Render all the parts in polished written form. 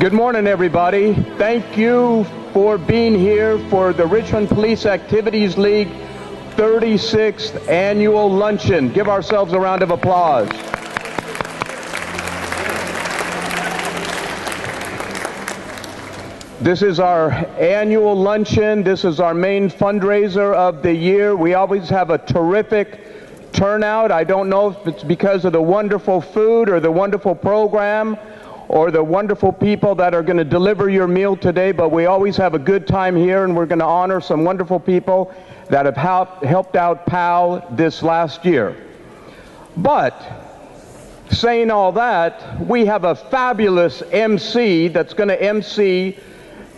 Good morning, everybody. Thank you for being here for the Richmond Police Activities League 36th Annual Luncheon. Give ourselves a round of applause. This is our annual luncheon. This is our main fundraiser of the year. We always have a terrific turnout. I don't know if it's because of the wonderful food or the wonderful program or the wonderful people that are going to deliver your meal today, but we always have a good time here, and we're going to honor some wonderful people that have helped out PAL this last year. But saying all that, we have a fabulous MC that's going to MC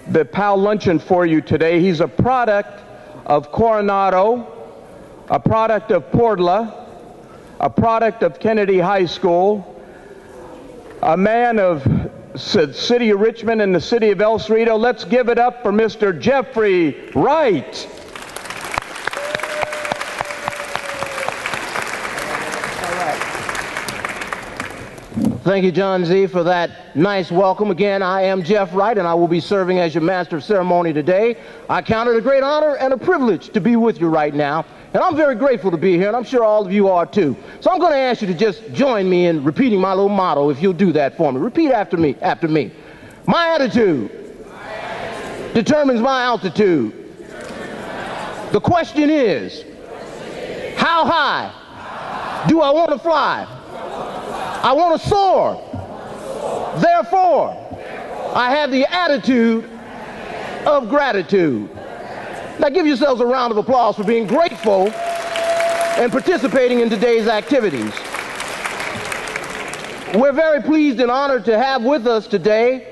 the PAL Luncheon for you today. He's a product of Coronado, a product of Portla, a product of Kennedy High School, a man of the city of Richmond and the city of El Cerrito. Let's give it up for Mr. Jeffrey Wright. Thank you, John Z., for that nice welcome. Again, I am Jeff Wright, and I will be serving as your master of ceremony today. I count it a great honor and a privilege to be with you right now, and I'm very grateful to be here, and I'm sure all of you are too. So I'm going to ask you to just join me in repeating my little motto, if you'll do that for me. Repeat after me. My attitude determines my altitude. The question is, how high do I want to fly? I want to soar. Therefore, I have the attitude of gratitude. Now give yourselves a round of applause for being grateful and participating in today's activities. We're very pleased and honored to have with us today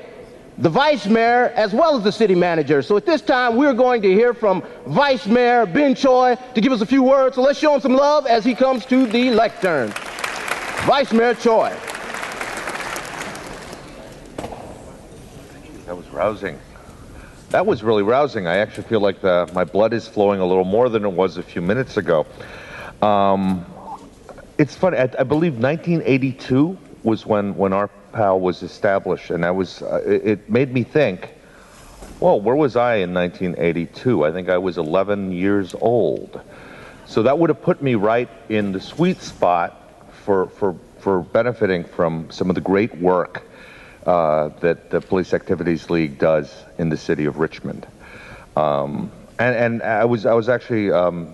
the Vice Mayor as well as the City Manager. So at this time, we're going to hear from Vice Mayor Ben Choi to give us a few words. So let's show him some love as he comes to the lectern. Vice Mayor Choi. That was rousing. That was really rousing. I actually feel like my blood is flowing a little more than it was a few minutes ago. It's funny. I believe 1982 was when RPAL was established, and it made me think, well, where was I in 1982? I think I was 11 years old. So that would have put me right in the sweet spot for benefiting from some of the great work that the Police Activities League does in the city of Richmond. And I was actually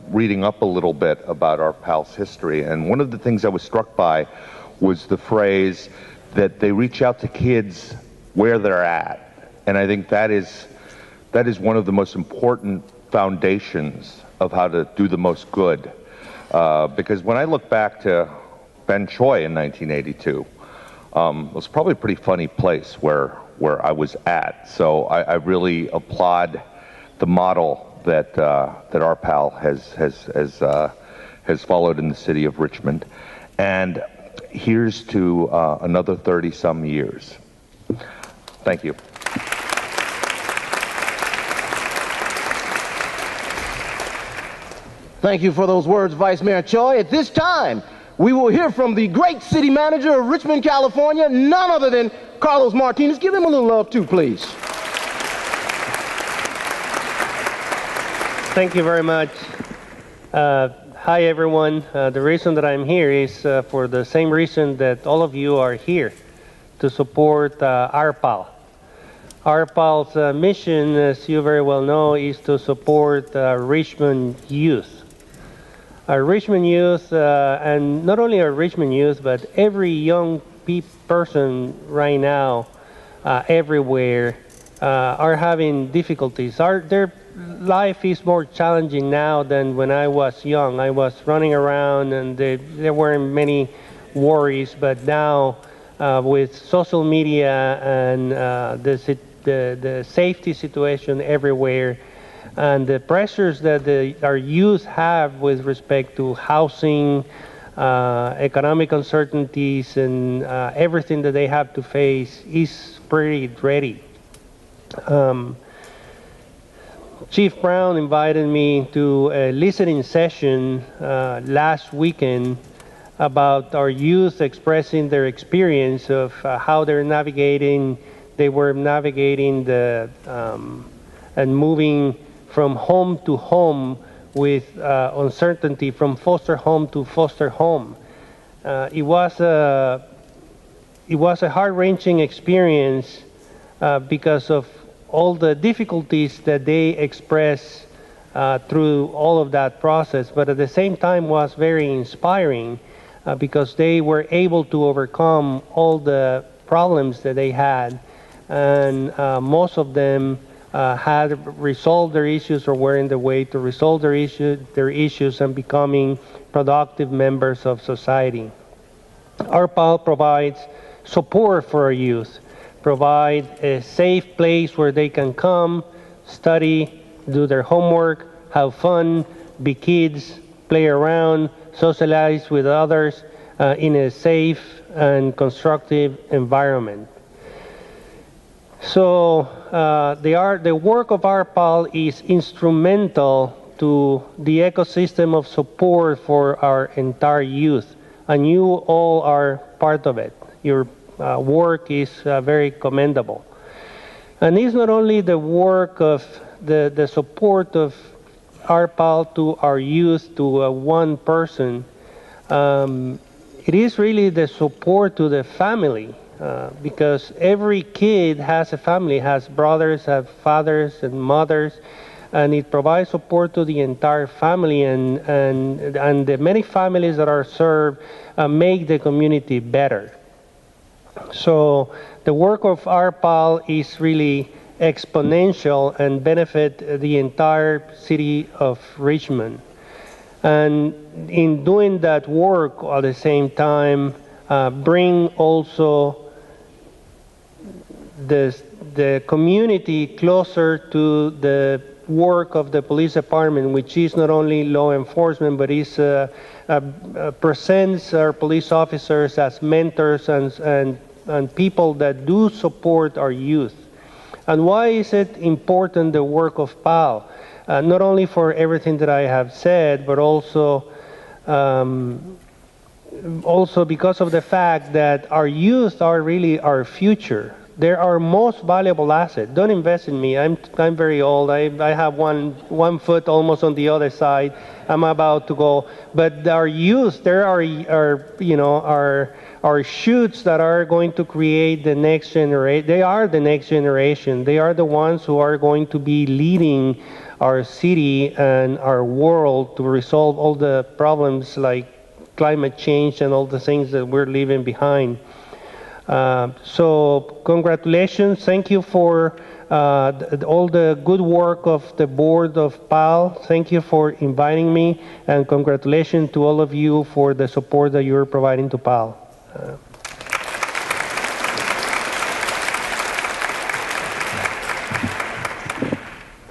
reading up a little bit about our PAL's history, and one of the things I was struck by was the phrase that they reach out to kids where they're at. And I think that is one of the most important foundations of how to do the most good. Because when I look back to Ben Choi in 1982, it was probably a pretty funny place where I was at. So I really applaud the model that RPAL has followed in the city of Richmond. And here's to another 30-some years. Thank you. Thank you for those words, Vice Mayor Choi. At this time, we will hear from the great city manager of Richmond, California, none other than Carlos Martinez. Give him a little love too, please. Thank you very much. Hi, everyone. The reason that I'm here is for the same reason that all of you are here, to support RPAL. RPAL's mission, as you very well know, is to support Richmond youth. Our Richmond youth, and not only our Richmond youth, but every young person right now, everywhere, are having difficulties. Their life is more challenging now than when I was young. I was running around and there weren't many worries, but now with social media and the safety situation everywhere, and the pressures that our youth have with respect to housing, economic uncertainties, and everything that they have to face is pretty dreary. Chief Brown invited me to a listening session last weekend about our youth expressing their experience of how they're navigating They were navigating and moving from home to home with uncertainty, from foster home to foster home. It was a heart-wrenching experience because of all the difficulties that they expressed through all of that process, but at the same time was very inspiring because they were able to overcome all the problems that they had, and most of them had resolved their issues or were in the way to resolve their issues and becoming productive members of society. RPAL provides support for our youth, provide a safe place where they can come, study, do their homework, have fun, be kids, play around, socialize with others in a safe and constructive environment. So the work of RPAL is instrumental to the ecosystem of support for our entire youth, and you all are part of it. Your work is very commendable. And it's not only the work of the support of RPAL to our youth, to one person, it is really the support to the family, because every kid has a family, has brothers, has fathers and mothers, and it provides support to the entire family, and the many families that are served make the community better. So the work of RPAL is really exponential and benefit the entire city of Richmond. And in doing that work at the same time, bring also the community closer to the work of the police department, which is not only law enforcement, but is presents our police officers as mentors and people that do support our youth. And why is it important, the work of PAL? Not only for everything that I have said, but also because of the fact that our youth are really our future. They're our most valuable asset. Don't invest in me. I'm very old. I have one foot almost on the other side. I'm about to go. But our youth, they're our shoots that are going to create the next generation. They are the next generation. They are the ones who are going to be leading our city and our world to resolve all the problems like climate change and all the things that we're leaving behind. So congratulations. Thank you for all the good work of the board of PAL. Thank you for inviting me, and congratulations to all of you for the support that you're providing to PAL.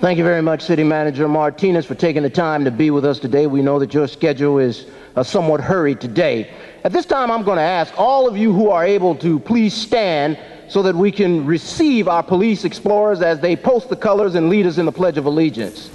Thank you very much, City Manager Martinez, for taking the time to be with us today. We know that your schedule is somewhat hurried today. At this time, I'm going to ask all of you who are able to please stand so that we can receive our police explorers as they post the colors and lead us in the Pledge of Allegiance.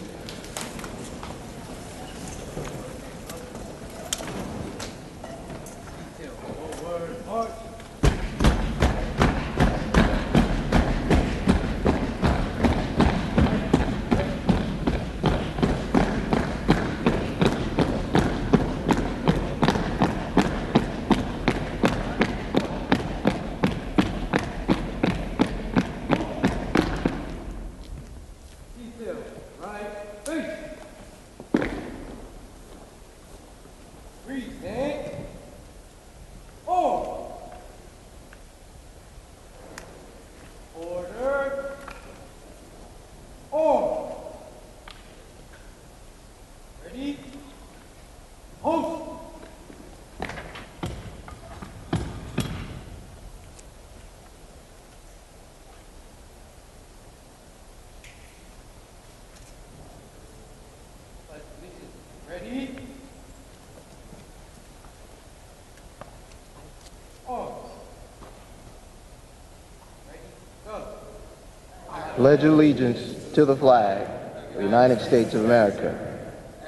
Pledge allegiance to the flag of the United States of America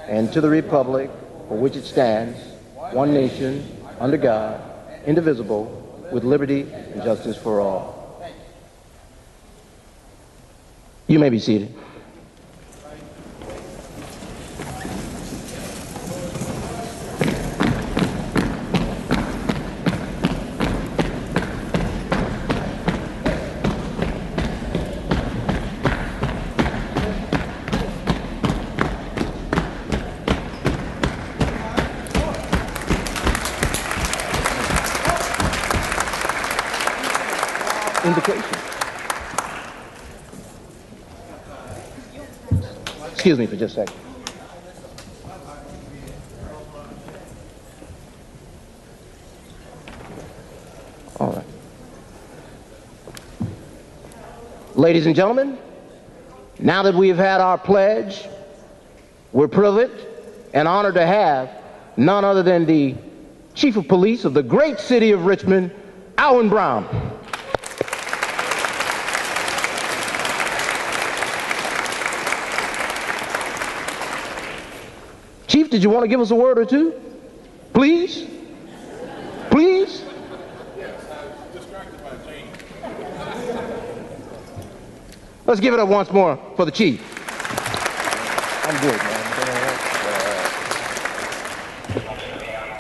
and to the republic for which it stands, one nation, under God, indivisible, with liberty and justice for all. You may be seated. Invocation. Excuse me for just a second. All right. Ladies and gentlemen, now that we have had our pledge, we're privileged and honored to have none other than the Chief of Police of the great city of Richmond, Alwyn Brown. Chief, did you want to give us a word or two? Please? Please? Yes, I was distracted by Jane. Let's give it up once more for the Chief. I'm good, man.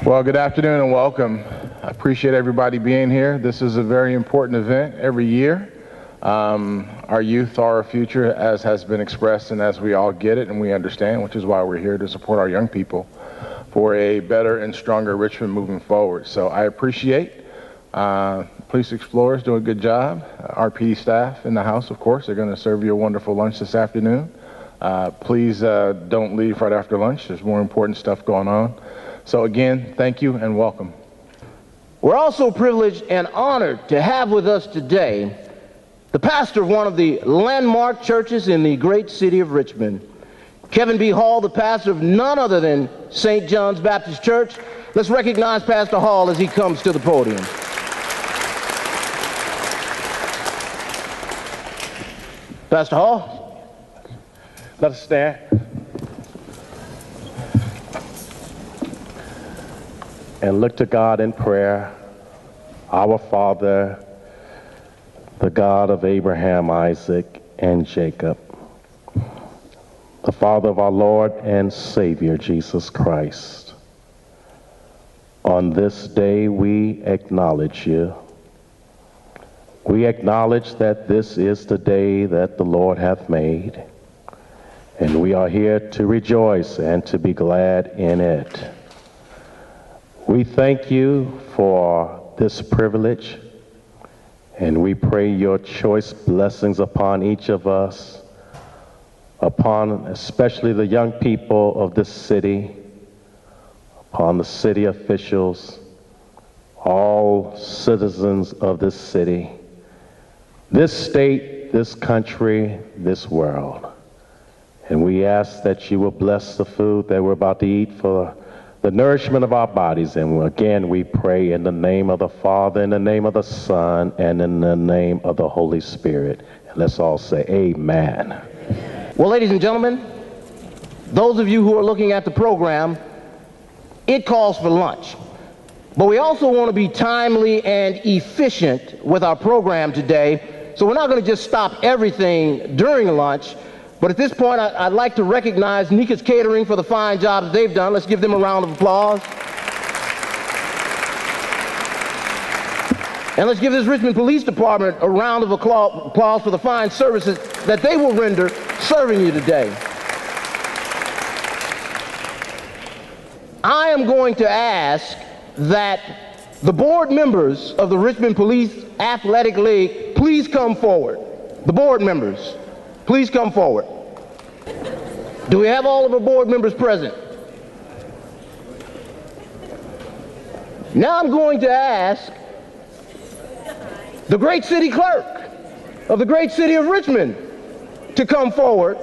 Well, good afternoon and welcome. I appreciate everybody being here. This is a very important event every year. Our youth are our future, as has been expressed, and as we all get it and we understand, which is why we're here to support our young people for a better and stronger Richmond moving forward. So I appreciate Police Explorers doing a good job. RPD staff in the house, of course, they're going to serve you a wonderful lunch this afternoon. Please don't leave right after lunch. There's more important stuff going on. So again, thank you and welcome. We're also privileged and honored to have with us today the pastor of one of the landmark churches in the great city of Richmond, Kevin B. Hall, the pastor of none other than St. John's Baptist Church. Let's recognize Pastor Hall as he comes to the podium. Pastor Hall, Let us stand. And look to God in prayer. Our Father, the God of Abraham, Isaac, and Jacob, the Father of our Lord and Savior, Jesus Christ. On this day we acknowledge you. We acknowledge that this is the day that the Lord hath made, and we are here to rejoice and to be glad in it. We thank you for this privilege, and we pray your choice blessings upon each of us, upon especially the young people of this city, upon the city officials, all citizens of this city, this state, this country, this world. And we ask that you will bless the food that we're about to eat for the nourishment of our bodies. And again, we pray in the name of the Father, in the name of the Son, and in the name of the Holy Spirit. And let's all say amen. well, ladies and gentlemen, those of you who are looking at the program, it calls for lunch. But we also want to be timely and efficient with our program today. So we're not going to just stop everything during lunch. But at this point, I'd like to recognize Nika's Catering for the fine job that they've done. Let's give them a round of applause. And let's give this Richmond Police Department a round of applause for the fine services that they will render serving you today. I am going to ask that the board members of the Richmond Police Athletic League please come forward. The board members, please come forward. Do we have all of our board members present? Now I'm going to ask the great city clerk of the great city of Richmond to come forward.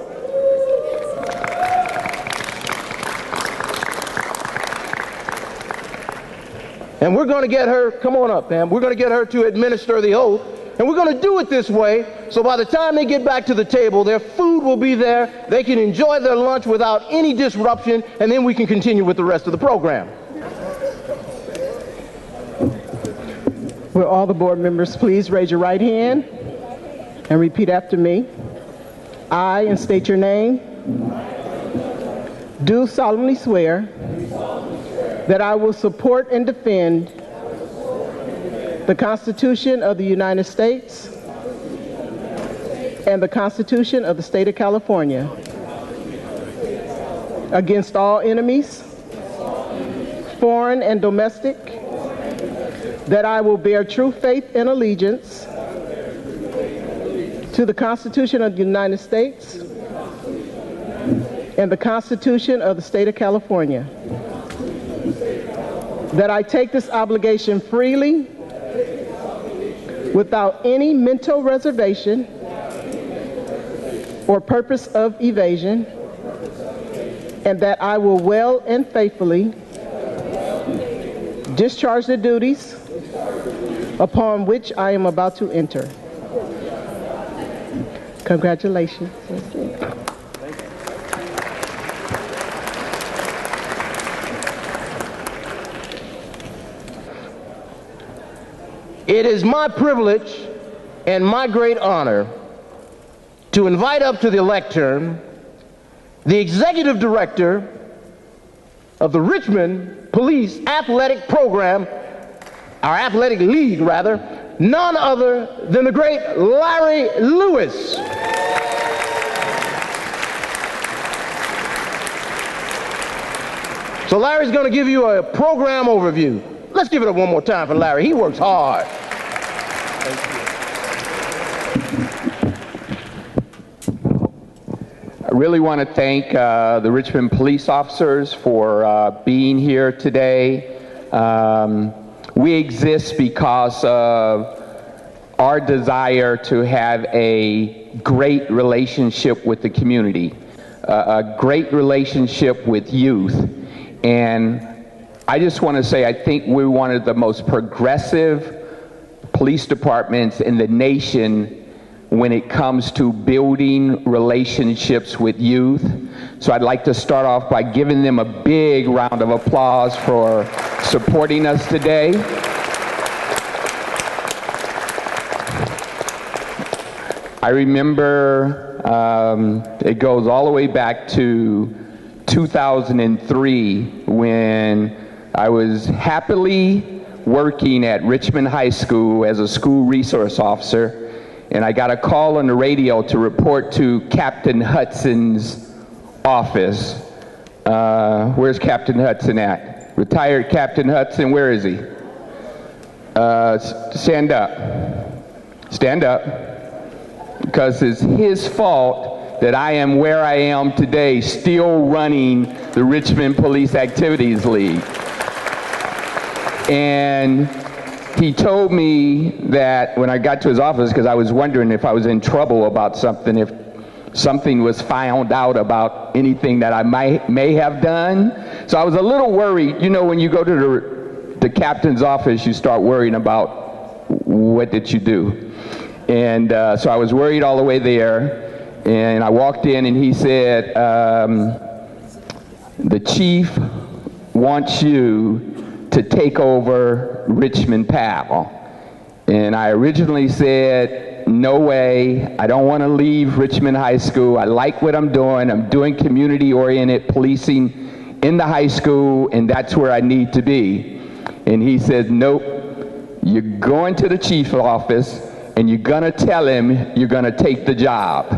And we're going to get her, come on up, ma'am, we're going to get her to administer the oath. And we're going to do it this way, so by the time they get back to the table, their food will be there, they can enjoy their lunch without any disruption, and then we can continue with the rest of the program. Will all the board members please raise your right hand and repeat after me? I, and state your name, do solemnly swear that I will support and defend the Constitution of the United States and the Constitution of the State of California against all enemies, foreign and domestic, that I will bear true faith and allegiance to the Constitution of the United States and the Constitution of the State of California, that I take this obligation freely without any mental reservation or purpose of evasion, and that I will well and faithfully discharge the duties upon which I am about to enter. Congratulations. It is my privilege and my great honor to invite up to the lectern the executive director of the Richmond Police Athletic Program, our athletic league rather, none other than the great Larry Lewis. So Larry's going to give you a program overview. Let's give it up one more time for Larry. He works hard. I really want to thank the Richmond police officers for being here today. We exist because of our desire to have a great relationship with the community, a great relationship with youth. And I just want to say I think we're one of the most progressive police departments in the nation when it comes to building relationships with youth. So I'd like to start off by giving them a big round of applause for supporting us today. I remember it goes all the way back to 2003 when I was happily working at Richmond High School as a school resource officer, and I got a call on the radio to report to Captain Hudson's office. Where's Captain Hudson at? Retired Captain Hudson, where is he? Stand up. Stand up. Because it's his fault that I am where I am today, still running the Richmond Police Activities League. And he told me that when I got to his office, because I was wondering if I was in trouble about something, if something was found out about anything that I may have done. So I was a little worried. You know, when you go to the captain's office, you start worrying about what did you do. And so I was worried all the way there. And I walked in and he said, the chief wants you to take over Richmond PAL. And I originally said, no way, I don't want to leave Richmond High School. I like what I'm doing. I'm doing community-oriented policing in the high school, and that's where I need to be. And he said, nope, you're going to the chief's office, and you're going to tell him you're going to take the job.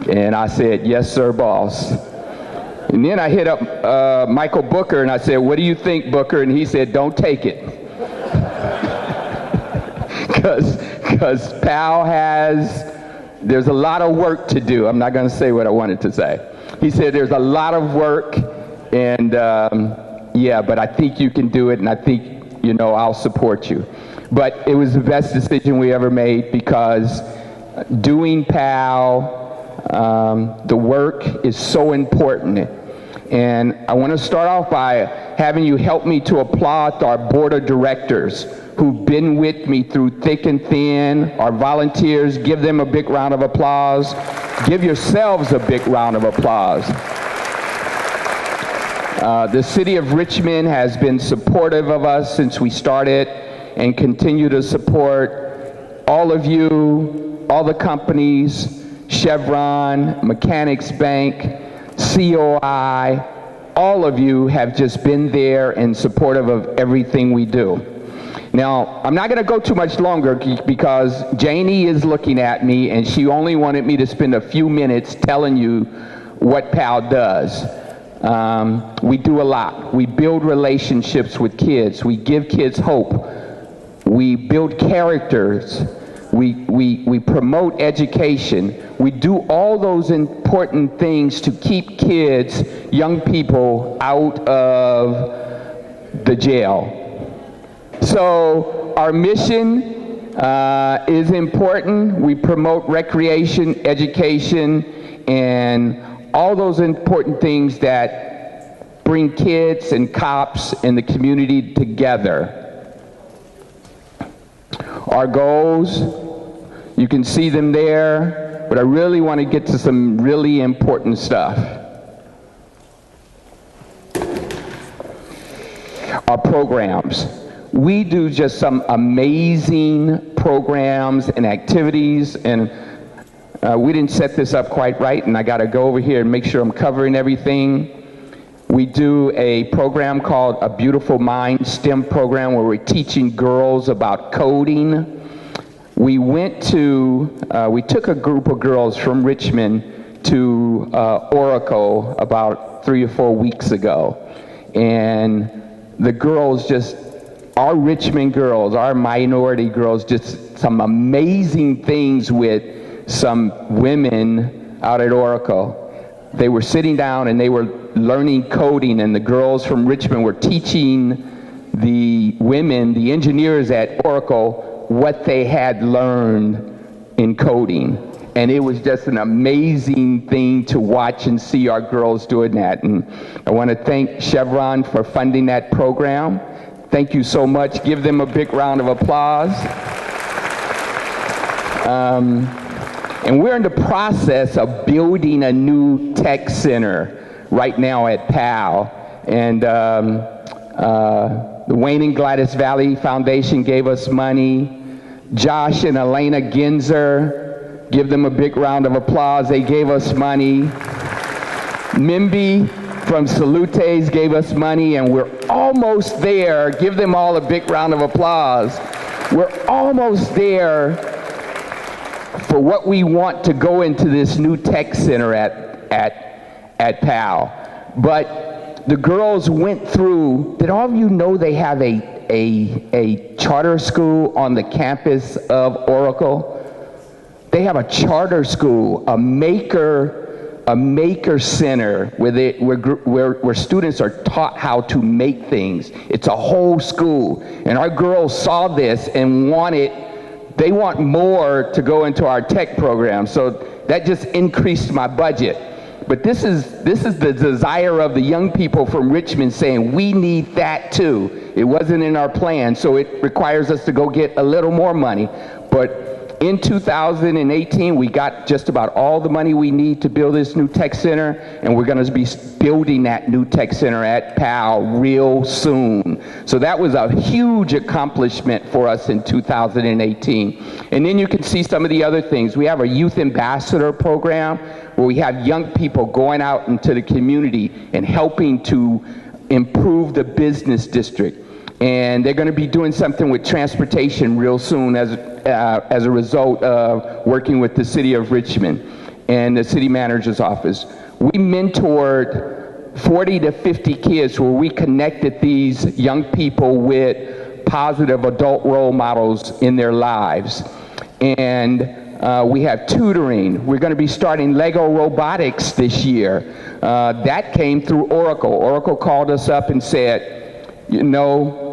And I said, yes, sir, boss. And then I hit up Michael Booker, and I said, what do you think, Booker? And he said, don't take it. Because PAL there's a lot of work to do. I'm not going to say what I wanted to say. He said, there's a lot of work, and yeah, but I think you can do it, and I think, you know, I'll support you. But it was the best decision we ever made, because doing PAL, the work is so important. And I want to start off by having you help me to applaud our board of directors who've been with me through thick and thin, our volunteers. Give them a big round of applause. Give yourselves a big round of applause. The city of Richmond has been supportive of us since we started, and continue to support all of you, all the companies, Chevron, Mechanics Bank, COI, all of you have just been there and supportive of everything we do. Now, I'm not going to go too much longer because Janie is looking at me and she only wanted me to spend a few minutes telling you what PAL does. We do a lot. We build relationships with kids. We give kids hope. We build characters. We promote education. We do all those important things to keep kids, young people, out of the jail. So our mission is important. We promote recreation, education, and all those important things that bring kids and cops and the community together. Our goals, you can see them there, but I really want to get to some really important stuff. Our programs. We do just some amazing programs and activities, and we didn't set this up quite right, and I got to go over here and make sure I'm covering everything. We do a program called A Beautiful Mind STEM program where we're teaching girls about coding. We took a group of girls from Richmond to Oracle about 3 or 4 weeks ago, and the girls just, our Richmond girls, our minority girls, just some amazing things with some women out at Oracle. They were sitting down and they were learning coding, and the girls from Richmond were teaching the women, the engineers at Oracle, what they had learned in coding. And it was just an amazing thing to watch and see our girls doing that. And I want to thank Chevron for funding that program. Thank you so much. Give them a big round of applause. And we're in the process of building a new tech center right now at PAL. And the Wayne and Gladys Valley Foundation gave us money. Josh and Elena Ginzer, give them a big round of applause. They gave us money. Mimby from Salutes gave us money, and we're almost there. Give them all a big round of applause. We're almost there for what we want to go into this new tech center at PAL. But the girls went through, did all of you know they have a charter school on the campus of Oracle? They have a charter school, a maker center where students are taught how to make things. It's a whole school. And our girls saw this and they want more to go into our tech program. So that just increased my budget. But this is the desire of the young people from Richmond saying, we need that too. It wasn't in our plan, so it requires us to go get a little more money. But in 2018, we got just about all the money we need to build this new tech center, and we're going to be building that new tech center at PAL real soon. So that was a huge accomplishment for us in 2018. And then you can see some of the other things. We have a youth ambassador program where we have young people going out into the community and helping to improve the business district. And they're going to be doing something with transportation real soon as a result of working with the city of Richmond and the city manager's office. We mentored 40 to 50 kids where we connected these young people with positive adult role models in their lives. And we have tutoring. We're going to be starting Lego robotics this year. That came through Oracle. Oracle called us up and said, you know,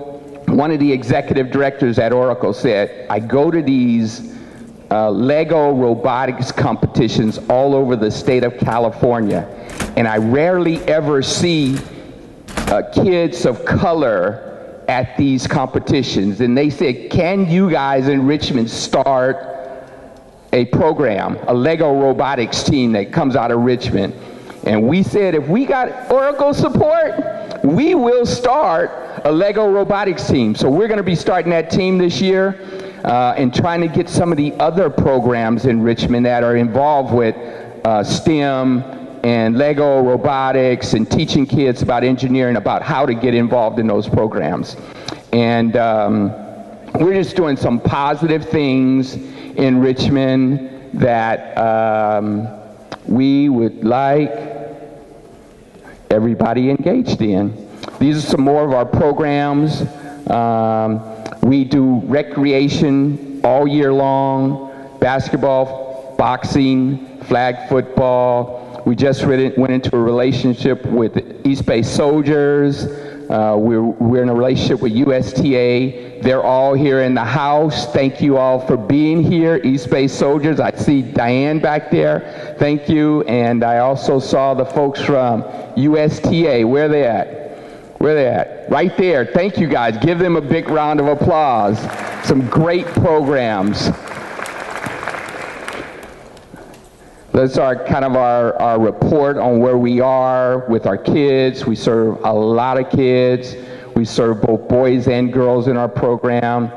one of the executive directors at Oracle said, I go to these Lego robotics competitions all over the state of California, and I rarely ever see kids of color at these competitions. And they said, can you guys in Richmond start a program, a Lego robotics team that comes out of Richmond? And we said, if we got Oracle support, we will start a Lego robotics team. So we're going to be starting that team this year. and trying to get some of the other programs in Richmond that are involved with STEM and Lego robotics and teaching kids about engineering, about how to get involved in those programs. And we're just doing some positive things in Richmond that we would like everybody engaged in. These are some more of our programs. We do recreation all year long, basketball, boxing, flag football. We just went into a relationship with East Bay Soldiers. We're in a relationship with USTA. They're all here in the house. Thank you all for being here, East Bay Soldiers. I see Diane back there. Thank you. And I also saw the folks from USTA. Where are they at? Where are they at? Right there. Thank you guys. Give them a big round of applause. Some great programs. That's kind of our report on where we are with our kids. We serve a lot of kids. We serve both boys and girls in our program.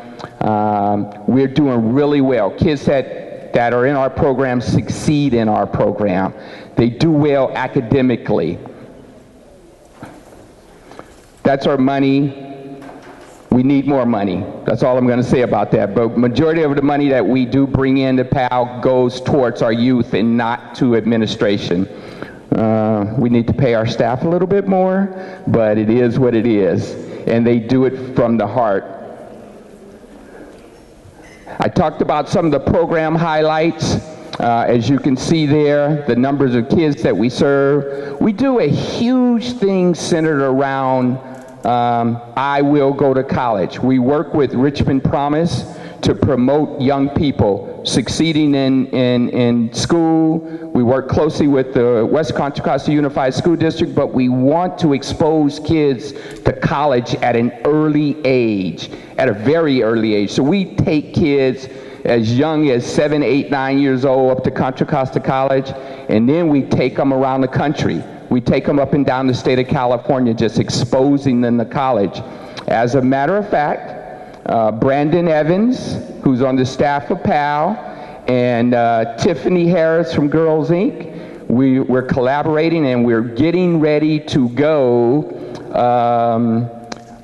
We're doing really well. Kids that are in our program succeed in our program. They do well academically. That's our money. We need more money. That's all I'm going to say about that. But majority of the money that we do bring into PAL goes towards our youth and not to administration. We need to pay our staff a little bit more, but it is what it is. And they do it from the heart. I talked about some of the program highlights. As you can see there, the numbers of kids that we serve. We do a huge thing centered around I will go to college. We work with Richmond Promise to promote young people succeeding in school. We work closely with the West Contra Costa Unified School District, but we want to expose kids to college at an early age, at a very early age. So we take kids as young as 7, 8, 9 years old up to Contra Costa College, and then we take them around the country. We take them up and down the state of California, just exposing them to college. As a matter of fact, Brandon Evans, who's on the staff of PAL, and Tiffany Harris from Girls Inc., we're collaborating and we're getting ready to go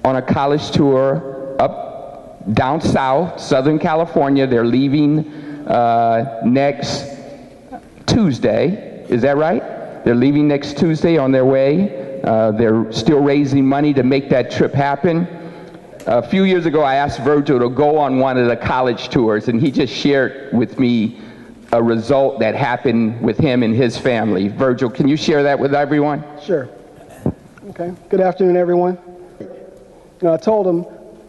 on a college tour up down south, Southern California. They're leaving next Tuesday. Is that right? They're leaving next Tuesday on their way. They're still raising money to make that trip happen. A few years ago, I asked Virgil to go on one of the college tours, and he just shared with me a result that happened with him and his family. Virgil, can you share that with everyone? Sure. Okay. Good afternoon, everyone. I told him,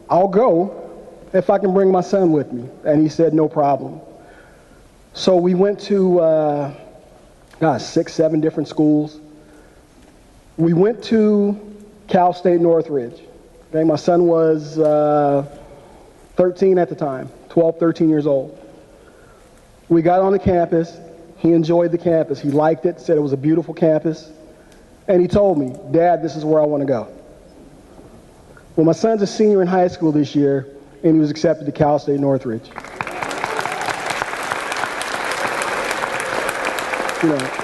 I'll go if I can bring my son with me. And he said, no problem. So we went to 6, 7 different schools. We went to Cal State Northridge. Okay, my son was 13 at the time, 12, 13 years old. We got on the campus. He enjoyed the campus. He liked it, said it was a beautiful campus. And he told me, Dad, this is where I want to go. Well, my son's a senior in high school this year, and he was accepted to Cal State Northridge.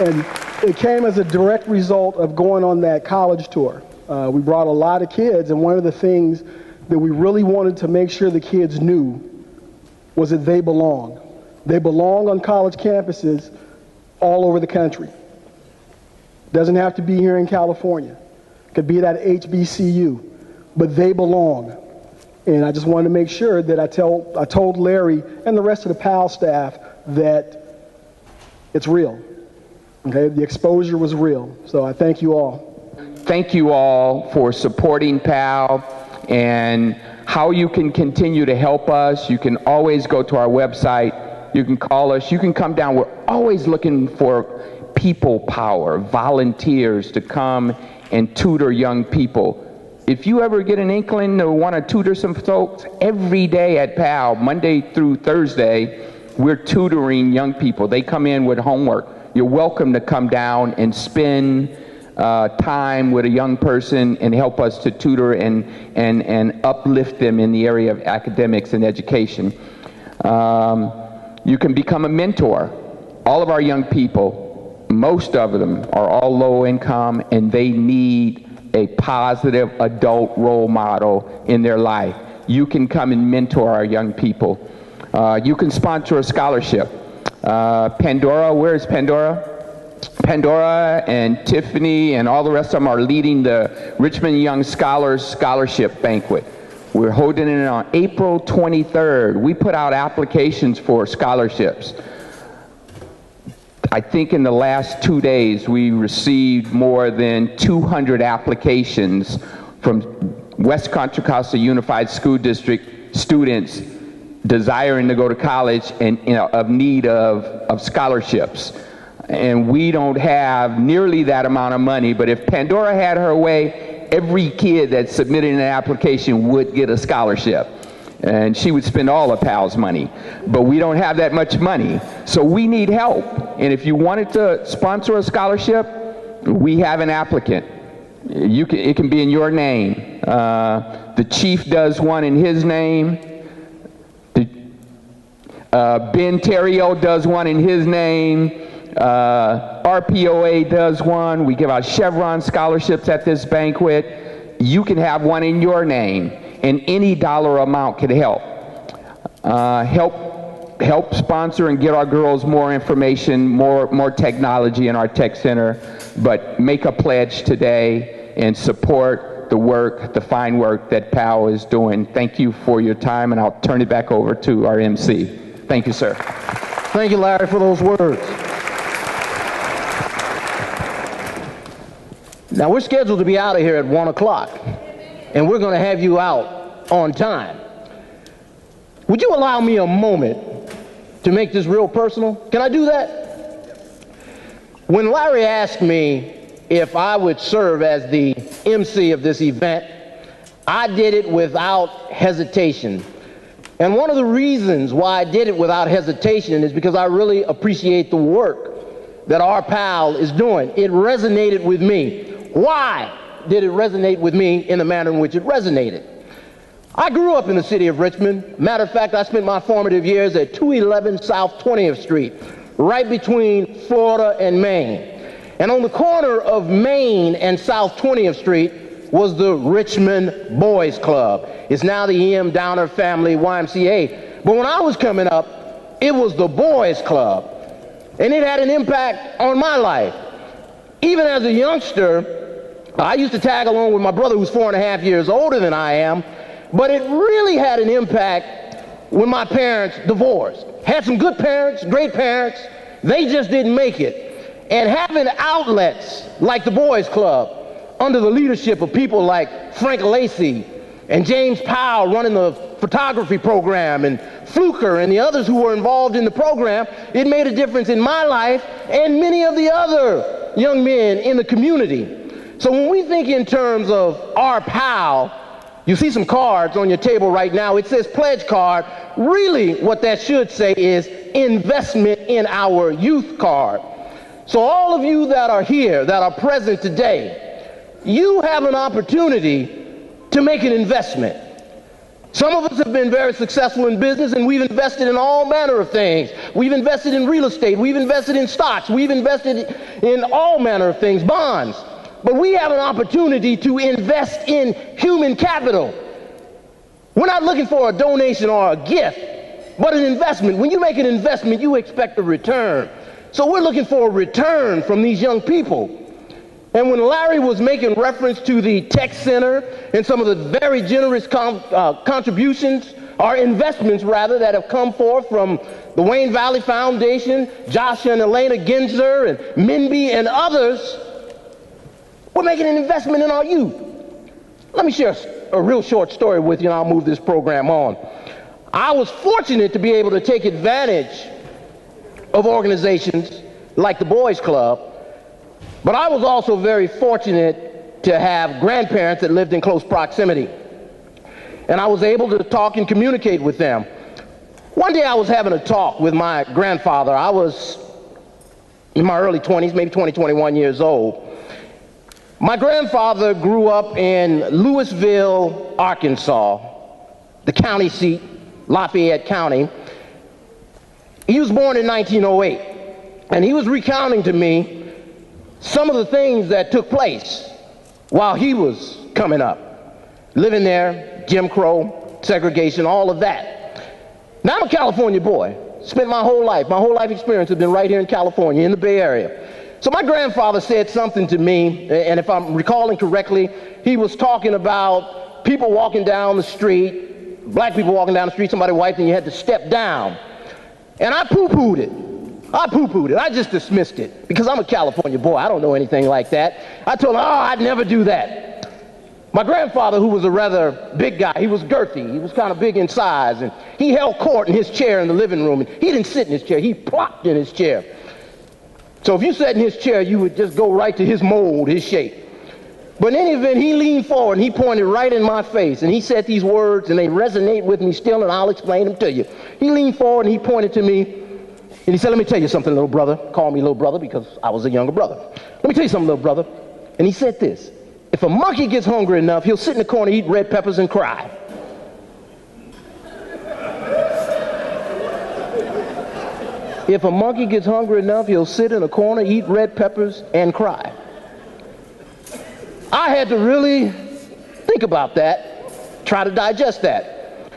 And it came as a direct result of going on that college tour. We brought a lot of kids, and one of the things that we really wanted to make sure the kids knew was that they belong. They belong on college campuses all over the country. Doesn't have to be here in California. It could be at HBCU, but they belong. And I just wanted to make sure that I told Larry and the rest of the PAL staff that it's real. Okay, the exposure was real. So I thank you all. Thank you all for supporting PAL, and how you can continue to help us. You can always go to our website. You can call us. You can come down. We're always looking for people power, volunteers to come and tutor young people. If you ever get an inkling to want to tutor some folks, every day at PAL, Monday through Thursday, we're tutoring young people. They come in with homework. You're welcome to come down and spend time with a young person and help us to tutor and uplift them in the area of academics and education. You can become a mentor. All of our young people, most of them are all low income, and they need a positive adult role model in their life. You can come and mentor our young people. You can sponsor a scholarship. Pandora, where is Pandora? Pandora and Tiffany and all the rest of them are leading the Richmond Young Scholars Scholarship Banquet. We're holding it on April 23rd. We put out applications for scholarships. I think in the last 2 days we received more than 200 applications from West Contra Costa Unified School District students desiring to go to college and of need of scholarships. And we don't have nearly that amount of money, but if Pandora had her way, every kid that submitted an application would get a scholarship. And she would spend all of PAL's money. But we don't have that much money. So we need help. And if you wanted to sponsor a scholarship, we have an applicant. It can be in your name. The chief does one in his name. Ben Terrio does one in his name. RPOA does one. We give out Chevron scholarships at this banquet. You can have one in your name, and any dollar amount can help. Help sponsor and get our girls more information, more technology in our tech center, but make a pledge today and support the work, the fine work that PAL is doing. Thank you for your time, and I'll turn it back over to our MC. Thank you, sir. Thank you, Larry, for those words. Now, we're scheduled to be out of here at 1 o'clock, and we're going to have you out on time. Would you allow me a moment to make this real personal? Can I do that? When Larry asked me if I would serve as the MC of this event, I did it without hesitation. And one of the reasons why I did it without hesitation is because I really appreciate the work that RPAL is doing. It resonated with me. Why did it resonate with me in the manner in which it resonated? I grew up in the city of Richmond. Matter of fact, I spent my formative years at 211 South 20th Street, right between Florida and Maine. And on the corner of Maine and South 20th Street was the Richmond Boys Club. It's now the E.M. Downer Family YMCA. But when I was coming up, it was the Boys Club. And it had an impact on my life. Even as a youngster, I used to tag along with my brother who's 4.5 years older than I am, but it really had an impact when my parents divorced. Had some good parents, great parents, they just didn't make it. And having outlets like the Boys Club, under the leadership of people like Frank Lacey and James Powell running the photography program, and Fluker and the others who were involved in the program, it made a difference in my life and many of the other young men in the community. So when we think in terms of RPAL, you see some cards on your table right now. It says pledge card. Really what that should say is investment in our youth card. So all of you that are here, that are present today, you have an opportunity to make an investment. Some of us have been very successful in business, and we've invested in all manner of things. We've invested in real estate, we've invested in stocks, we've invested in all manner of things, bonds. But we have an opportunity to invest in human capital. We're not looking for a donation or a gift, but an investment. When you make an investment, you expect a return. So we're looking for a return from these young people. And when Larry was making reference to the tech center and some of the very generous contributions, or investments rather, that have come forth from the Wayne Valley Foundation, Joshua and Elena Ginzer, and Minby and others, we're making an investment in our youth. Let me share a real short story with you, and I'll move this program on. I was fortunate to be able to take advantage of organizations like the Boys Club, but I was also very fortunate to have grandparents that lived in close proximity. And I was able to talk and communicate with them. One day I was having a talk with my grandfather. I was in my early 20s, maybe 20, 21 years old. My grandfather grew up in Louisville, Arkansas, the county seat, Lafayette County. He was born in 1908, and he was recounting to me some of the things that took place while he was coming up, living there, Jim Crow, segregation, all of that. Now, I'm a California boy. Spent my whole life experience has been right here in California, in the Bay Area. So my grandfather said something to me, and if I'm recalling correctly, he was talking about people walking down the street, black people walking down the street, somebody wiped and you had to step down. And I poo-pooed it. I just dismissed it because I'm a California boy. I don't know anything like that. I told him, oh, I'd never do that. My grandfather, who was a rather big guy, he was girthy. He was kind of big in size, and he held court in his chair in the living room. And he didn't sit in his chair. He plopped in his chair. So if you sat in his chair, you would just go right to his mold, his shape. But in any event, he leaned forward and he pointed right in my face, and he said these words, and they resonate with me still, and I'll explain them to you. He leaned forward and he pointed to me, and he said, let me tell you something, little brother. Call me little brother because I was a younger brother. Let me tell you something, little brother. And he said this: if a monkey gets hungry enough, he'll sit in the corner, eat red peppers, and cry. If a monkey gets hungry enough, he'll sit in a corner, eat red peppers, and cry. I had to really think about that, try to digest that.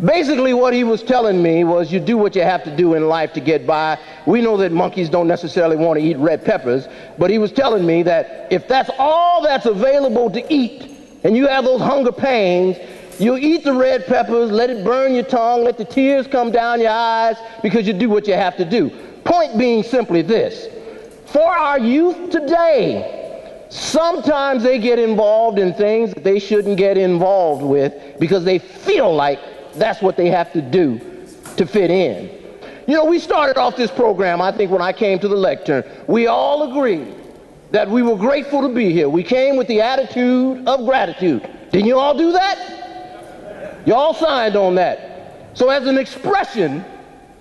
Basically, what he was telling me was you do what you have to do in life to get by. We know that monkeys don't necessarily want to eat red peppers, but he was telling me that if that's all that's available to eat, and you have those hunger pains, you'll eat the red peppers, let it burn your tongue, let the tears come down your eyes, because you do what you have to do. Point being simply this: for our youth today, sometimes they get involved in things that they shouldn't get involved with because they feel like that's what they have to do to fit in. You know, we started off this program, I think when I came to the lectern, we all agreed that we were grateful to be here. We came with the attitude of gratitude. Didn't you all do that? You all signed on that. So as an expression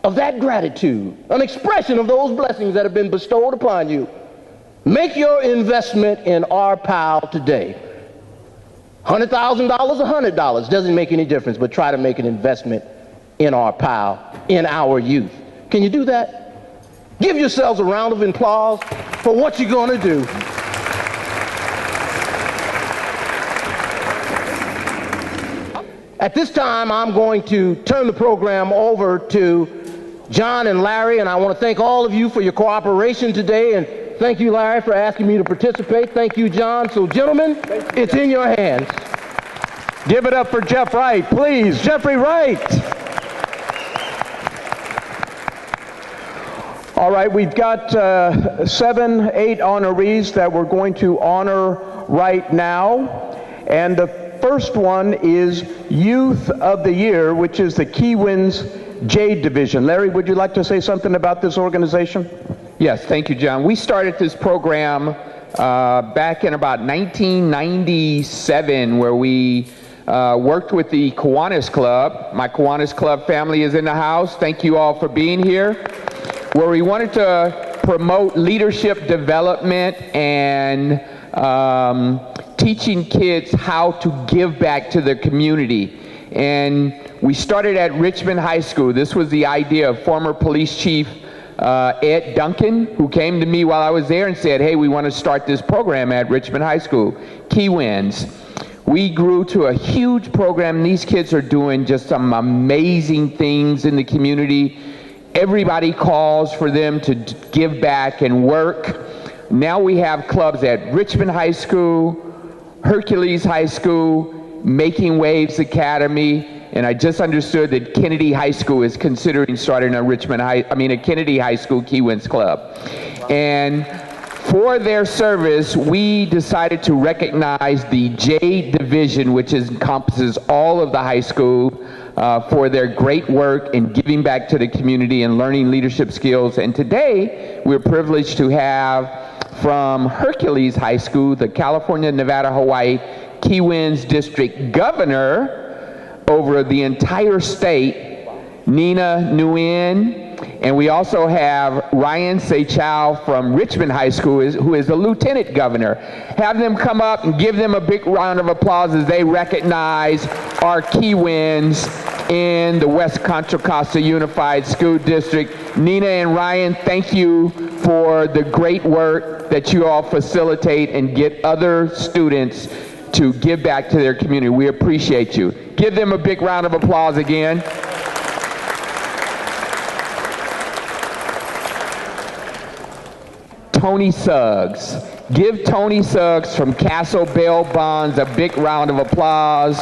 of that gratitude, an expression of those blessings that have been bestowed upon you, make your investment in RPAL today. $100,000, $100, doesn't make any difference, but try to make an investment in RPAL, in our youth. Can you do that? Give yourselves a round of applause for what you're going to do. At this time, I'm going to turn the program over to John and Larry, and I want to thank all of you for your cooperation today, and thank you, Larry, for asking me to participate. Thank you, John. So, gentlemen, it's in your hands. Give it up for Jeff Wright, please. Jeffrey Wright. All right, we've got 7, 8 honorees that we're going to honor right now. And the first one is Youth of the Year, which is the Keywinds Jade Division. Larry, would you like to say something about this organization? Yes, thank you, John. We started this program back in about 1997, where we worked with the Kiwanis Club. My Kiwanis Club family is in the house. Thank you all for being here. Where we wanted to promote leadership development and teaching kids how to give back to the community. And we started at Richmond High School. This was the idea of former police chief Ed Duncan, who came to me while I was there and said, hey, we want to start this program at Richmond High School, Keywinds. We grew to a huge program. These kids are doing just some amazing things in the community. Everybody calls for them to give back and work. Now we have clubs at Richmond High School, Hercules High School, Making Waves Academy, and I just understood that Kennedy High School is considering starting a Kennedy High School Keywinds Club. And for their service, we decided to recognize the J Division, which encompasses all of the high school, for their great work in giving back to the community and learning leadership skills. And today, we're privileged to have from Hercules High School, the California, Nevada, Hawaii Keywinds District Governor over the entire state, Nina Nguyen. And we also have Ryan Seychow from Richmond High School, who is the Lieutenant Governor. Have them come up and give them a big round of applause as they recognize our Keywinds in the West Contra Costa Unified School District. Nina and Ryan, thank you for the great work that you all facilitate and get other students to give back to their community. We appreciate you. Give them a big round of applause again. Tony Suggs. Give Tony Suggs from Castle Bell Bonds a big round of applause.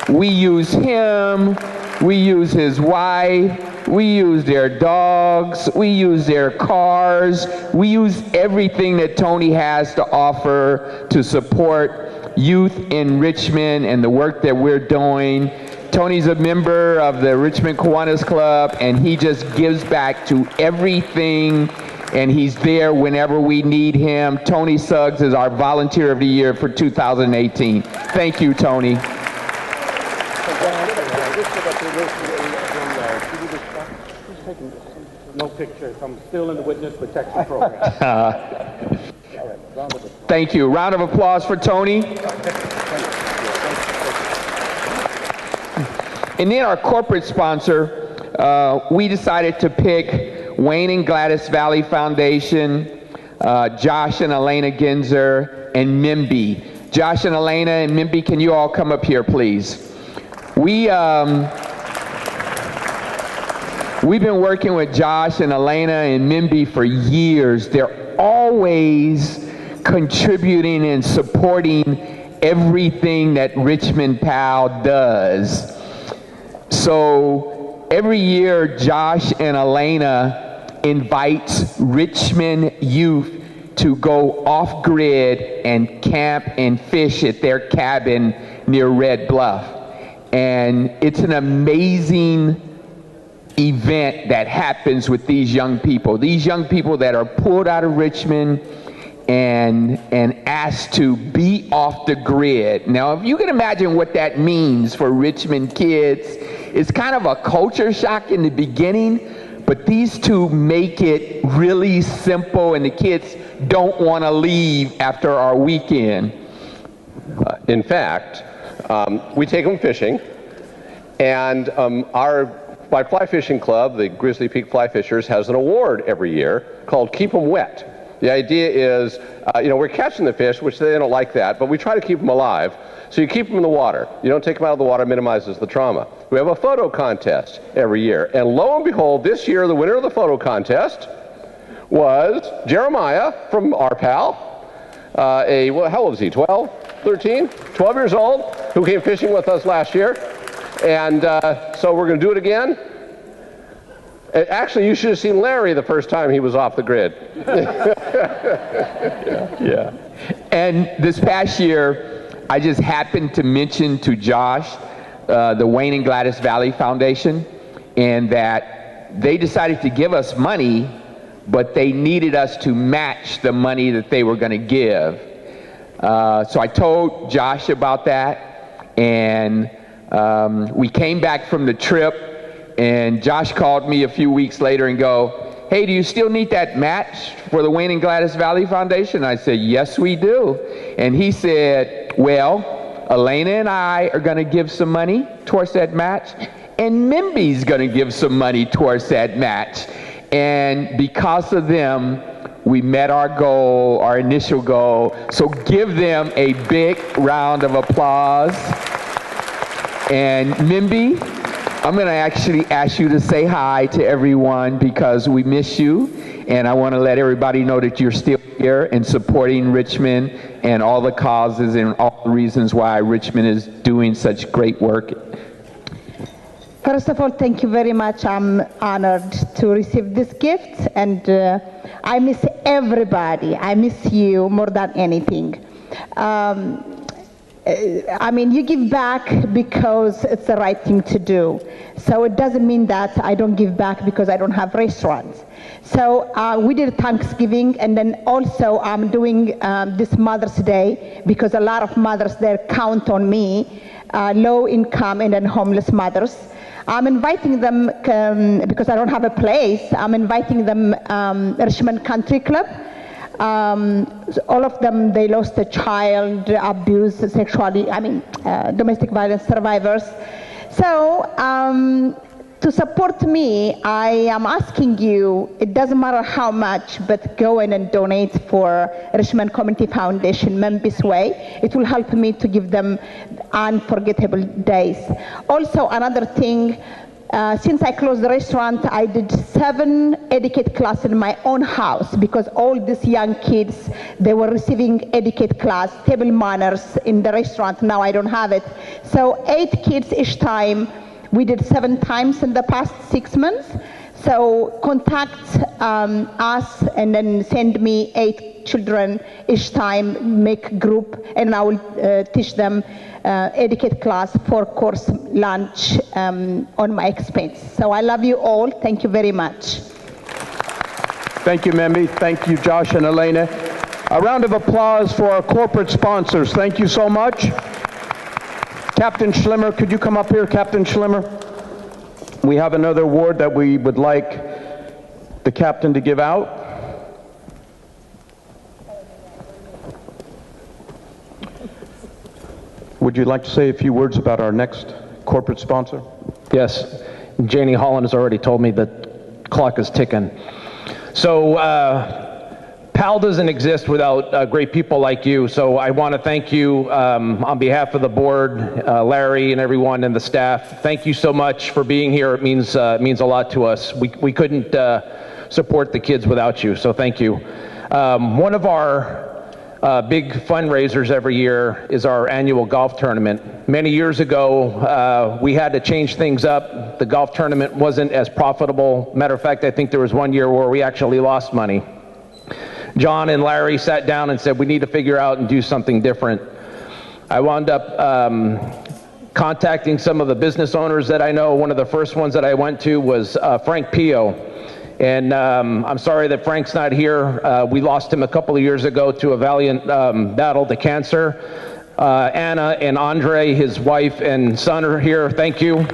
We use him, we use his wife, we use their dogs, we use their cars, we use everything that Tony has to offer to support youth in Richmond and the work that we're doing. Tony's a member of the Richmond Kiwanis Club, and he just gives back to everything, and he's there whenever we need him. Tony Suggs is our Volunteer of the Year for 2018. Thank you, Tony. No pictures. I'm still in the witness protection program. Thank you. Round of applause for Tony. And then our corporate sponsor, we decided to pick Wayne and Gladys Valley Foundation, Josh and Elena Ginzer, and Mimby. Josh and Elena and Mimby, can you all come up here, please? We've been working with Josh and Elena and Mimby for years. They're always contributing and supporting everything that Richmond PAL does. So every year, Josh and Elena invites Richmond youth to go off-grid and camp and fish at their cabin near Red Bluff. And it's an amazing event that happens with these young people that are pulled out of Richmond and asked to be off the grid. Now, if you can imagine what that means for Richmond kids, it's kind of a culture shock in the beginning, but these two make it really simple, and the kids don't want to leave after our weekend. In fact, we take them fishing, and my fly fishing club, the Grizzly Peak Fly Fishers, has an award every year called Keep 'em Wet. The idea is, we're catching the fish, which they don't like that, but we try to keep them alive. So you keep them in the water. You don't take them out of the water, minimizes the trauma. We have a photo contest every year. And lo and behold, this year, the winner of the photo contest was Jeremiah from RPAL. How old is he, 12, 13? 12 years old, who came fishing with us last year. And so we're going to do it again. Actually, you should have seen Larry the first time he was off the grid. Yeah. And this past year, I just happened to mention to Josh the Wayne and Gladys Valley Foundation, and that they decided to give us money, but they needed us to match the money that they were going to give. So I told Josh about that, and we came back from the trip, and Josh called me a few weeks later and go, "Hey, do you still need that match for the Wayne and Gladys Valley Foundation?" I said, "Yes, we do." And he said, "Well, Elena and I are going to give some money towards that match, and Mimby's going to give some money towards that match." And because of them, we met our goal, our initial goal. So give them a big round of applause. And Mimby, I'm going to actually ask you to say hi to everyone because we miss you, and I want to let everybody know that you're still here and supporting Richmond and all the causes and all the reasons why Richmond is doing such great work. First of all, thank you very much. I'm honored to receive this gift, and I miss everybody. I miss you more than anything. I mean, you give back because it's the right thing to do. So it doesn't mean that I don't give back because I don't have restaurants. So we did Thanksgiving, and then also I'm doing this Mother's Day because a lot of mothers there count on me, low income and then homeless mothers. I'm inviting them, because I don't have a place, I'm inviting them Richmond Country Club. All of them, they lost a child, abuse, domestic violence survivors. So, to support me, I am asking you, it doesn't matter how much, but go in and donate for Richmond Community Foundation Memphis Way. It will help me to give them unforgettable days. Also, another thing, since I closed the restaurant, I did 7 etiquette classes in my own house because all these young kids, they were receiving etiquette class, table manners in the restaurant. Now I don't have it. So 8 kids each time. We did 7 times in the past 6 months. So contact us and then send me 8 children each time, make group, and I will teach them etiquette class, 4-course lunch on my expense. So I love you all. Thank you very much. Thank you, Memi. Thank you, Josh and Elena. A round of applause for our corporate sponsors. Thank you so much. Captain Schlimmer, could you come up here, Captain Schlimmer? We have another award that we would like the captain to give out. Would you like to say a few words about our next corporate sponsor? Yes. Janie Holland has already told me that clock is ticking. So PAL doesn't exist without great people like you. So I want to thank you on behalf of the board, Larry and everyone and the staff. Thank you so much for being here. It means a lot to us. We couldn't support the kids without you. So thank you. One of our big fundraisers every year is our annual golf tournament. Many years ago, we had to change things up. The golf tournament wasn't as profitable. Matter of fact, I think there was one year where we actually lost money. John and Larry sat down and said, we need to figure out and do something different. I wound up contacting some of the business owners that I know. One of the first ones that I went to was Frank Pio. And I'm sorry that Frank's not here. We lost him a couple of years ago to a valiant battle to cancer. Anna and Andre, his wife and son, are here. Thank you.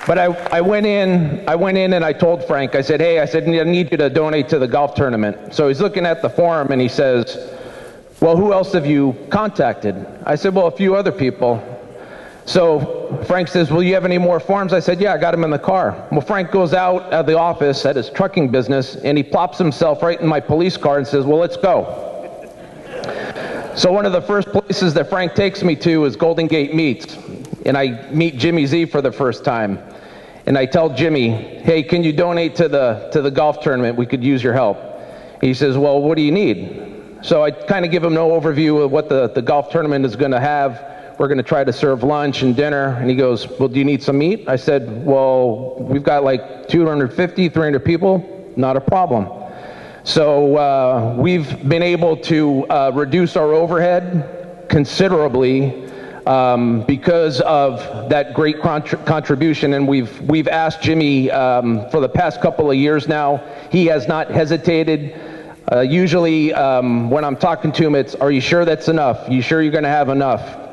But I went in and I told Frank, I said, hey, I need you to donate to the golf tournament. So he's looking at the form and he says, well, who else have you contacted? I said, well, a few other people. So Frank says, well, you have any more forms? I said, yeah, I got them in the car. Well, Frank goes out of the office at his trucking business and he plops himself right in my police car and says, well, let's go. So one of the first places that Frank takes me to is Golden Gate Meats. And I meet Jimmy Z for the first time. And I tell Jimmy, hey, can you donate to the golf tournament? We could use your help. He says, well, what do you need? So I kind of give him an overview of what the golf tournament is going to have. We're going to try to serve lunch and dinner. And he goes, well, do you need some meat? I said, well, we've got like 250, 300 people. Not a problem. So we've been able to reduce our overhead considerably because of that great contribution, and we've asked Jimmy for the past couple of years now. He has not hesitated. Usually when I'm talking to him, it's, are you sure that's enough? You sure you're going to have enough?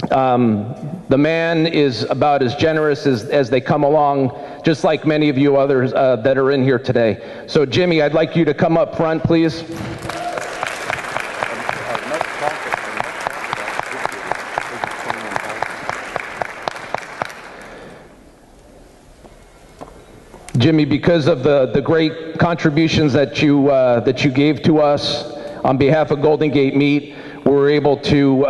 The man is about as generous as they come along, just like many of you others that are in here today. So Jimmy, I'd like you to come up front, please. Jimmy, because of the great contributions that you gave to us on behalf of Golden Gate Meat, we were able to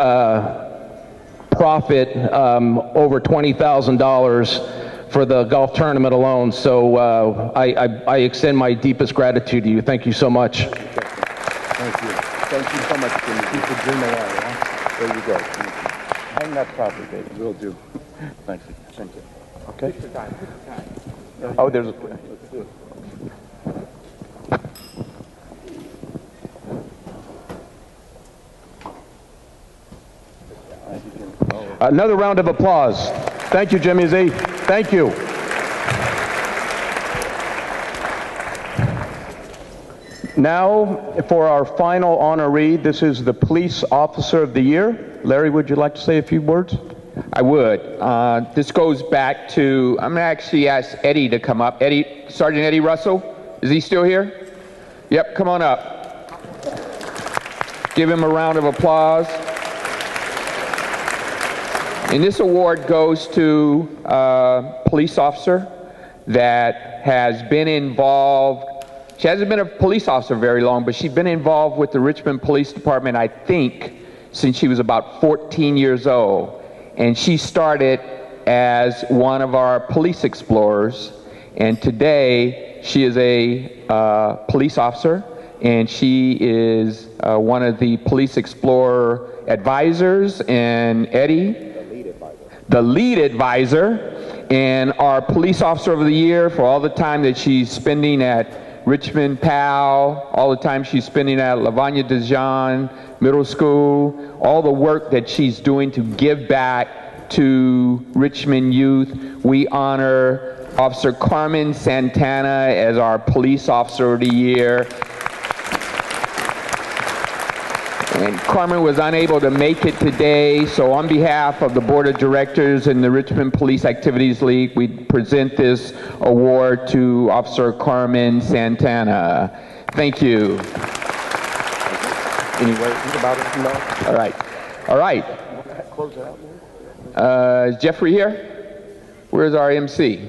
profit over $20,000 for the golf tournament alone. So I extend my deepest gratitude to you. Thank you so much. Thank you. Thank you so much, Jimmy. Keep the dream alive, huh? There you go. Hang that properly, baby. Will do. Thank you. Thank you. Okay. Take your time. Take your time. Oh, there's a... Let's do it. Another round of applause. Thank you, Jimmy Z. Thank you. Now, for our final honoree, this is the Police Officer of the Year. Larry, would you like to say a few words? I would. This goes back to, I'm going to actually ask Eddie to come up. Eddie, Sergeant Eddie Russell, is he still here? Yep, come on up. Give him a round of applause. And this award goes to a police officer that has been involved. She hasn't been a police officer very long, but she's been involved with the Richmond Police Department, I think, since she was about 14 years old. And she started as one of our police explorers. And today, she is a police officer, and she is one of the police explorer advisors, and Eddie, the lead advisor, and our police officer of the year for all the time that she's spending at Richmond PAL, all the time she's spending at Lavanya Dijon Middle School, all the work that she's doing to give back to Richmond youth. We honor Officer Carmen Santana as our Police Officer of the Year. And Carmen was unable to make it today, so on behalf of the Board of Directors and the Richmond Police Activities League, we present this award to Officer Carmen Santana. Thank you. Any words about it? No? All right. All right. Close it out. Is Jeffrey here? Where's our MC?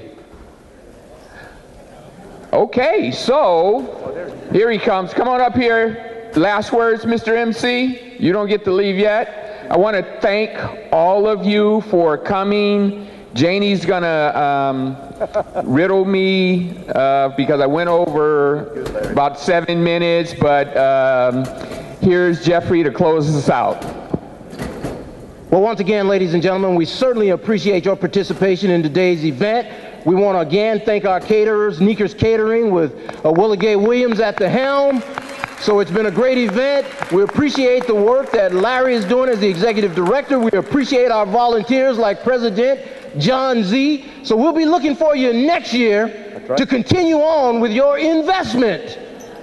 Okay, so here he comes. Come on up here. Last words, Mr. MC. You don't get to leave yet. I want to thank all of you for coming. Janie's gonna riddle me because I went over about 7 minutes, but here's Jeffrey to close us out. Well, once again, ladies and gentlemen, we certainly appreciate your participation in today's event. We want to again thank our caterers, Neekers Catering, with Willa Gay Williams at the helm. So it's been a great event. We appreciate the work that Larry is doing as the executive director. We appreciate our volunteers like President John Z. So we'll be looking for you next year to continue on with your investment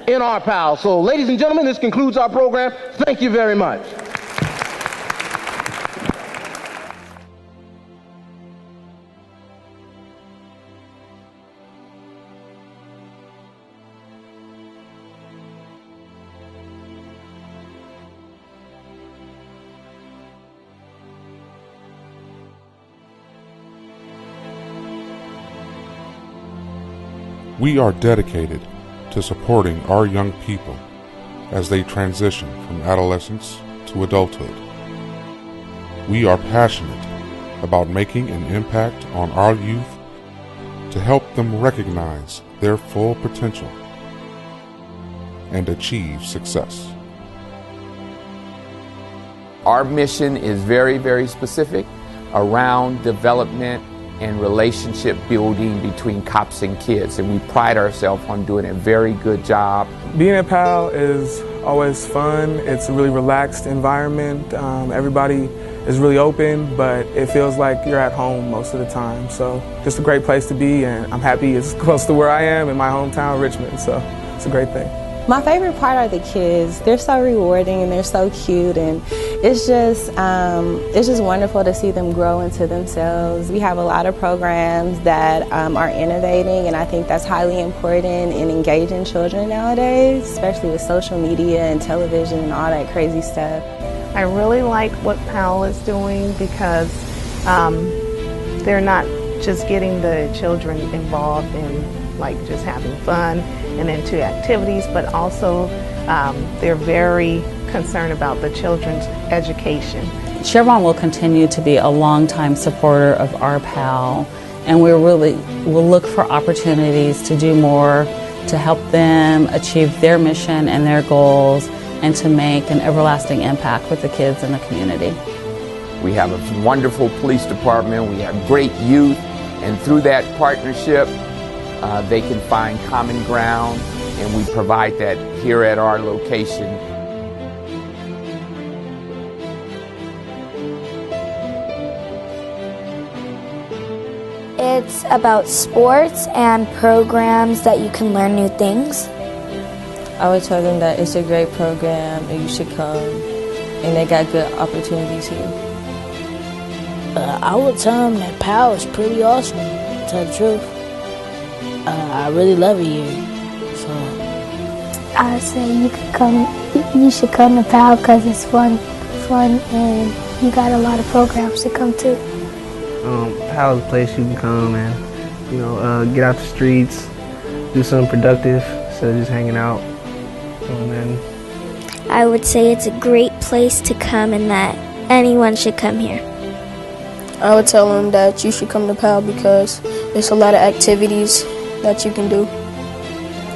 in RPAL. So ladies and gentlemen, this concludes our program. Thank you very much. We are dedicated to supporting our young people as they transition from adolescence to adulthood. We are passionate about making an impact on our youth to help them recognize their full potential and achieve success. Our mission is very, very specific around development and relationship building between cops and kids, and we pride ourselves on doing a very good job. Being at PAL is always fun. It's a really relaxed environment. Everybody is really open, but it feels like you're at home most of the time. So just a great place to be, and I'm happy it's close to where I am in my hometown, Richmond, so it's a great thing. My favorite part are the kids. They're so rewarding and they're so cute, and it's just wonderful to see them grow into themselves. We have a lot of programs that are innovating, and I think that's highly important in engaging children nowadays, especially with social media and television and all that crazy stuff. I really like what PAL is doing because they're not just getting the children involved in like just having fun and into activities, but also they're very concerned about the children's education. Chevron will continue to be a longtime supporter of RPAL, and we'll look for opportunities to do more to help them achieve their mission and their goals and to make an everlasting impact with the kids in the community. We have a wonderful police department, we have great youth, and through that partnership they can find common ground, and we provide that here at our location. It's about sports and programs that you can learn new things. I would tell them that it's a great program and you should come, and they got good opportunities here. I would tell them that PAL is pretty awesome, to tell the truth. I really love it here, so. I say you should come to PAL because it's fun and you got a lot of programs to come to. PAL is a place you can come and, get out the streets, do something productive instead of just hanging out. And then I would say it's a great place to come and that anyone should come here. I would tell them that you should come to PAL because there's a lot of activities that you can do.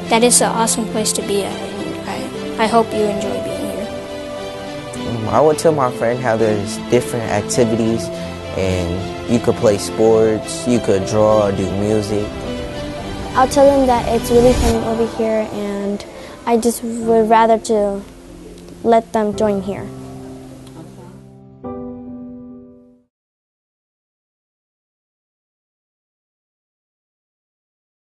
That is an awesome place to be at, and I hope you enjoy being here. I would tell my friend how there's different activities and you could play sports, you could draw, do music. I'll tell them that it's really fun over here and I just would rather to let them join here.